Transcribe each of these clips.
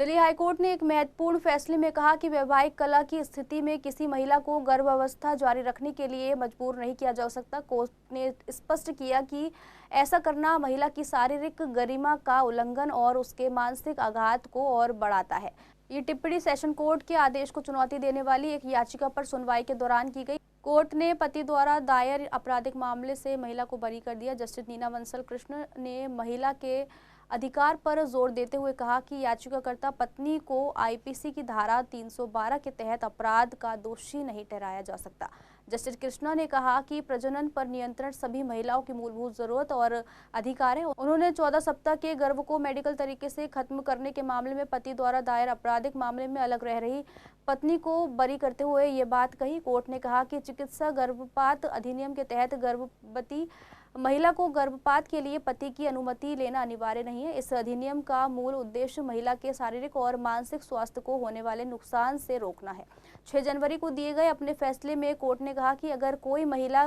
Delhi high court ने एक महत्वपूर्ण फैसले में कहा कि वैवाहिक कलह की स्थिति में किसी महिला को गर्भावस्था जारी रखने के लिए मजबूर नहीं किया जा सकता। कोर्ट ने स्पष्ट किया कि ऐसा करना महिला की शारीरिक गरिमा का उल्लंघन और उसके मानसिक आघात को और बढ़ाता है। ये टिप्पणी सेशन कोर्ट के आदेश को चुनौती देने वाली एक याचिका पर सुनवाई के दौरान की गई। कोर्ट ने पति द्वारा दायर आपराधिक मामले से महिला को बरी कर दिया। जस्टिस नीना बंसल कृष्ण ने महिला के अधिकार पर जोर देते हुए कहा कि याचिकाकर्ता पत्नी को आईपीसी की धारा 312 के तहत अपराध का दोषी नहीं ठहराया जा सकता। जस्टिस कृष्णा ने कहा कि प्रजनन पर नियंत्रण सभी महिलाओं की मूलभूत जरूरत और अधिकार है। उन्होंने 14 सप्ताह के गर्भ को मेडिकल तरीके से खत्म करने के मामले में पति द्वारा दायर आपराधिक मामले में अलग रह रही पत्नी को बरी करते हुए ये बात कही। कोर्ट ने कहा कि चिकित्सा गर्भपात अधिनियम के तहत गर्भवती महिला को गर्भपात के लिए पति की अनुमति लेना अनिवार्य नहीं है। इस अधिनियम का मूल उद्देश्य महिला के शारीरिक और मानसिक स्वास्थ्य को होने वाले नुकसान से रोकना है। 6 जनवरी को दिए गए अपने फैसले में कोर्ट ने कहा कि अगर कोई महिला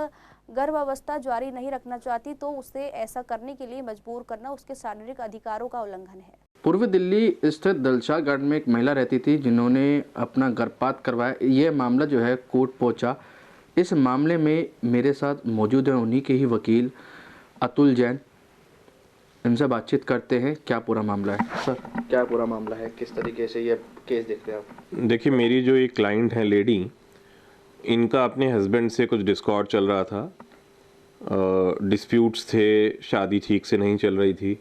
गर्भावस्था जारी नहीं रखना चाहती तो उसे ऐसा करने के लिए मजबूर करना उसके शारीरिक अधिकारों का उल्लंघन है। पूर्व दिल्ली स्थित दलशाह गार्डन में एक महिला रहती थी जिन्होंने अपना गर्भपात करवाया। यह मामला जो है कोर्ट पहुंचा। इस मामले में मेरे साथ मौजूद हैं उन्हीं के ही वकील अतुल जैन। इनसे बातचीत करते हैं। क्या पूरा मामला है सर? क्या पूरा मामला है, किस तरीके से ये केस देखते हैं आप? देखिए, मेरी जो एक क्लाइंट है लेडी, इनका अपने हस्बैंड से कुछ डिस्कॉर्ड चल रहा था। डिस्प्यूट्स थे, शादी ठीक से नहीं चल रही थी।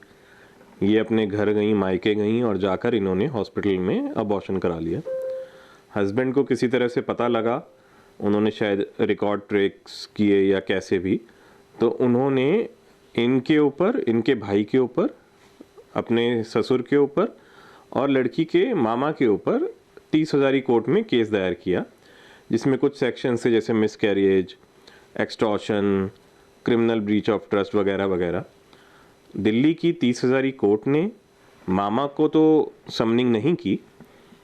ये अपने घर गई, मायके गई और जाकर इन्होंने हॉस्पिटल में अबॉर्शन करा लिया। हस्बैंड को किसी तरह से पता लगा, उन्होंने शायद रिकॉर्ड ट्रेक्स किए या कैसे भी, तो उन्होंने इनके ऊपर, इनके भाई के ऊपर, अपने ससुर के ऊपर और लड़की के मामा के ऊपर 30,000 कोर्ट में केस दायर किया, जिसमें कुछ सेक्शन से जैसे miscarriage, extortion, criminal breach of trust वगैरह वगैरह। दिल्ली की 30,000 कोर्ट ने मामा को तो समनिंग नहीं की,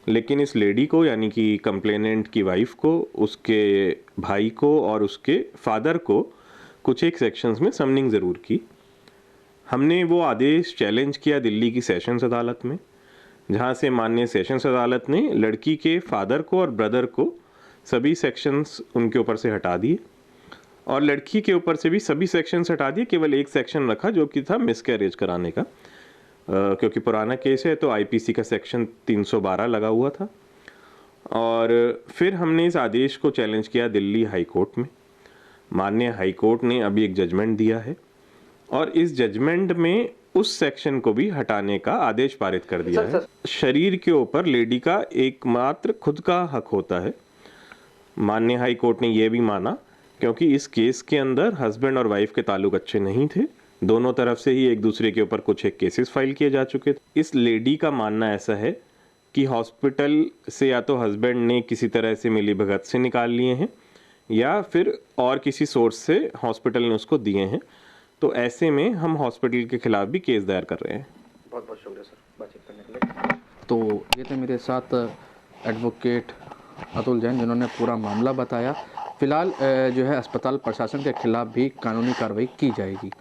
लेकिन इस लेडी को, यानी कि कंप्लेनेंट की वाइफ को, उसके भाई को और उसके फादर को कुछ एक सेक्शंस में समनिंग ज़रूर की। हमने वो आदेश चैलेंज किया दिल्ली की सेशंस अदालत में, जहाँ से माननीय सेशंस अदालत ने लड़की के फादर को और ब्रदर को सभी सेक्शंस उनके ऊपर से हटा दिए और लड़की के ऊपर से भी सभी सेक्शंस हटा दिए। केवल एक सेक्शन रखा जो कि था मिसकैरेज कराने का, क्योंकि पुराना केस है तो आईपीसी का सेक्शन 312 लगा हुआ था। और फिर हमने इस आदेश को चैलेंज किया दिल्ली हाई कोर्ट में। माननीय हाई कोर्ट ने अभी एक जजमेंट दिया है और इस जजमेंट में उस सेक्शन को भी हटाने का आदेश पारित कर दिया है। शरीर के ऊपर लेडी का एकमात्र खुद का हक होता है। माननीय हाई कोर्ट ने यह भी माना, क्योंकि इस केस के अंदर हस्बैंड और वाइफ के ताल्लुक अच्छे नहीं थे, दोनों तरफ से ही एक दूसरे के ऊपर कुछ एक केसेस फाइल किए जा चुके थे। इस लेडी का मानना ऐसा है कि हॉस्पिटल से या तो हस्बैंड ने किसी तरह से मिलीभगत से निकाल लिए हैं या फिर और किसी सोर्स से हॉस्पिटल ने उसको दिए हैं। तो ऐसे में हम हॉस्पिटल के खिलाफ भी केस दायर कर रहे हैं। बहुत बहुत शुक्रिया सर बातचीत करने के लिए। तो ये थे मेरे साथ एडवोकेट अतुल जैन, जिन्होंने पूरा मामला बताया। फिलहाल जो है अस्पताल प्रशासन के खिलाफ भी कानूनी कार्रवाई की जाएगी।